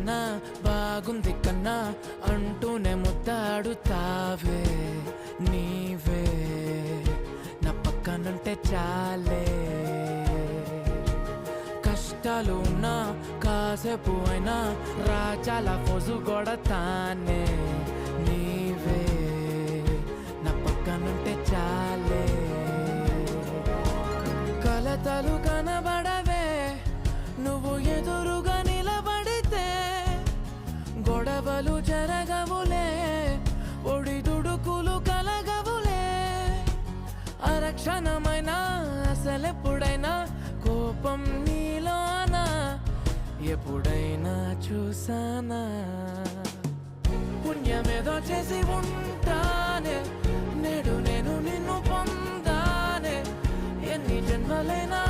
కన్నా బాగుంది కన్నా అంటూనే ముద్దాడుతావే నీవే నా పక్కనుంటే చాలే కష్టాలు ఉన్నా కాసేపు అయినా రాజాల ఫోజు కొడతానే నీవే నా పక్కనుంటే చాలే కలతలు కనబడవే నువ్వు ఎదురుగా నిలబడితే గొడవలు జరగవులే ఒడిదుడుకులు కలగవులే అరక్షణమైనా అసలెప్పుడైనా కోపం నీలోనా ఎప్పుడైనా చూసానా పుణ్యమేదో చేసి ఉంటానే నేడు నేను నిన్ను పొందానే ఎన్ని జన్మలైనా